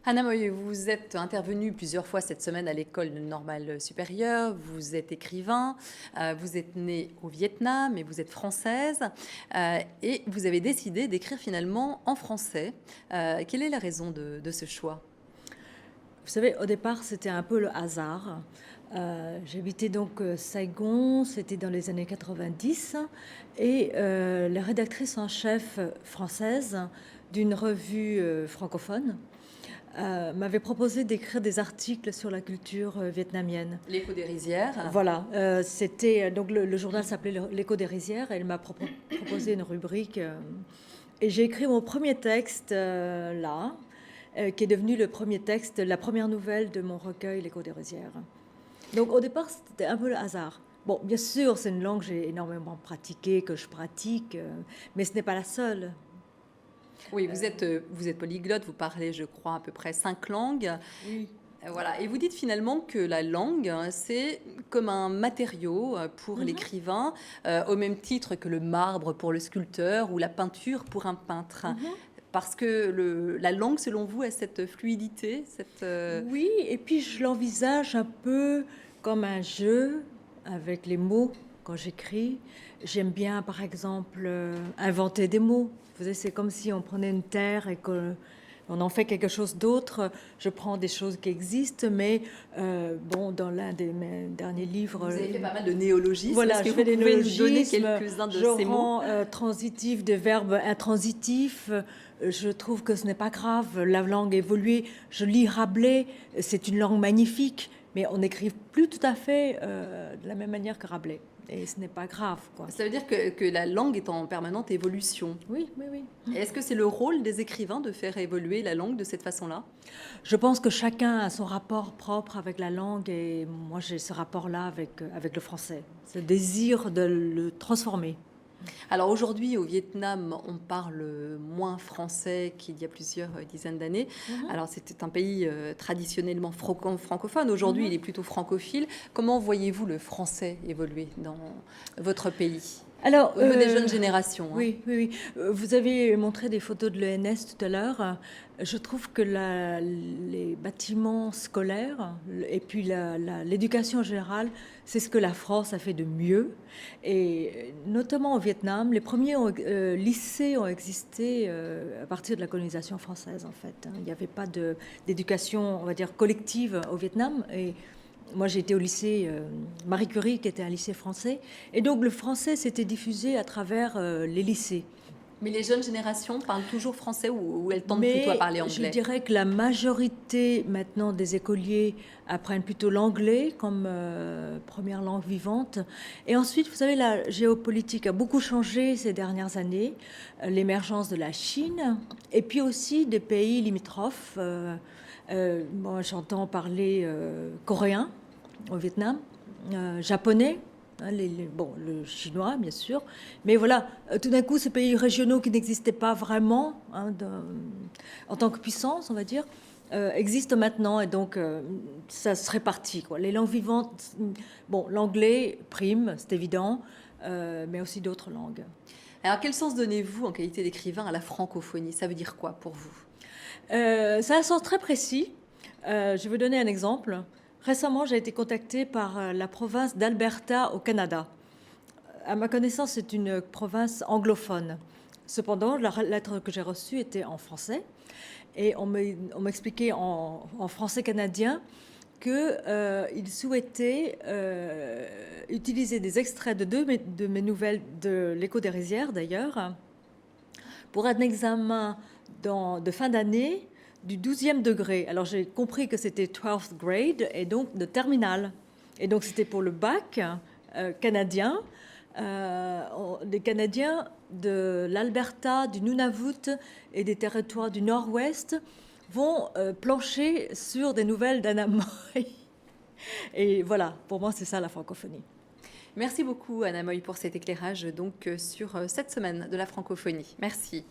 Anna Moy, vous êtes intervenue plusieurs fois cette semaine à l'École normale supérieure, vous êtes écrivain, vous êtes née au Vietnam et vous êtes française et vous avez décidé d'écrire finalement en français. Quelle est la raison de ce choix? Vous savez, au départ, c'était un peu le hasard. J'habitais donc Saigon, c'était dans les années 90, et la rédactrice en chef française d'une revue francophone m'avait proposé d'écrire des articles sur la culture vietnamienne. L'écho des rizières. Voilà, c'était donc le journal s'appelait L'Écho des rizières, et elle m'a proposé une rubrique, et j'ai écrit mon premier texte là, qui est devenu le premier texte, la première nouvelle de mon recueil L'Écho des rizières. Donc au départ, c'était un peu le hasard. Bon, bien sûr, c'est une langue que j'ai énormément pratiquée, que je pratique, mais ce n'est pas la seule. Oui, vous êtes polyglotte, vous parlez, je crois, à peu près 5 langues. Oui. Voilà. Et vous dites finalement que la langue, c'est comme un matériau pour Mhm. l'écrivain, au même titre que le marbre pour le sculpteur ou la peinture pour un peintre. Mhm. Parce que la langue, selon vous, a cette fluidité, Oui, et puis je l'envisage un peu comme un jeu avec les mots quand j'écris. J'aime bien, par exemple, inventer des mots. Vous savez, c'est comme si on prenait une terre et qu'on en fait quelque chose d'autre. Je prends des choses qui existent, mais bon, dans l'un de mes derniers livres... Vous avez fait pas mal de néologismes. Voilà, Est-ce que je vous fais des pouvez nous donner néologismes, quelques-uns de je ces mots? rends transitif des verbes intransitifs. Je trouve que ce n'est pas grave, la langue évolue. Je lis Rabelais, c'est une langue magnifique, mais on n'écrit plus tout à fait de la même manière que Rabelais. Et ce n'est pas grave, quoi. Ça veut dire que la langue est en permanente évolution. Oui, oui, oui. Est-ce que c'est le rôle des écrivains de faire évoluer la langue de cette façon-là? Je pense que chacun a son rapport propre avec la langue, et moi j'ai ce rapport-là avec le français, ce désir de le transformer. Alors aujourd'hui, au Vietnam, on parle moins français qu'il y a plusieurs dizaines d'années. Mhm. Alors c'était un pays traditionnellement francophone. Aujourd'hui, il est plutôt francophile. Comment voyez-vous le français évoluer dans votre pays? Alors, Au niveau des jeunes générations. oui, oui, oui. Vous avez montré des photos de l'ENS tout à l'heure. Je trouve que les bâtiments scolaires et puis l'éducation générale, c'est ce que la France a fait de mieux. Et notamment au Vietnam, les premiers lycées ont existé à partir de la colonisation française, en fait. Il n'y avait pas d'éducation, on va dire, collective au Vietnam. Et moi, j'ai été au lycée Marie Curie, qui était un lycée français. Et donc, le français s'était diffusé à travers les lycées. Mais les jeunes générations parlent toujours français ou elles tendent plutôt à Mais parler je anglais? dirais que la majorité maintenant des écoliers apprennent plutôt l'anglais comme première langue vivante. Et ensuite, vous savez, la géopolitique a beaucoup changé ces dernières années. L'émergence de la Chine et puis aussi des pays limitrophes. Moi, j'entends parler coréen au Vietnam, japonais. Hein, bon, le chinois, bien sûr. Mais voilà, tout d'un coup, ces pays régionaux qui n'existaient pas vraiment en tant que puissance, on va dire, existent maintenant. Et donc, ça se répartit, quoi. Les langues vivantes, bon, l'anglais prime, c'est évident, mais aussi d'autres langues. Alors quel sens donnez-vous en qualité d'écrivain à la francophonie? Ça veut dire quoi pour vous? Ça a un sens très précis. Je vais vous donner un exemple. Récemment, j'ai été contactée par la province d'Alberta au Canada. À ma connaissance, c'est une province anglophone. Cependant, la lettre que j'ai reçue était en français. Et on m'expliquait en français canadien qu'ils souhaitaient utiliser des extraits de mes nouvelles, de l'Écho des rizières d'ailleurs, pour un examen de fin d'année du 12e degré. Alors j'ai compris que c'était 12th grade et donc de terminale. Et donc c'était pour le bac canadien. Les Canadiens de l'Alberta, du Nunavut et des territoires du Nord-Ouest vont plancher sur des nouvelles d'Anna Moy. Et voilà, pour moi c'est ça la francophonie. Merci beaucoup Anna Moy pour cet éclairage donc sur cette semaine de la francophonie. Merci.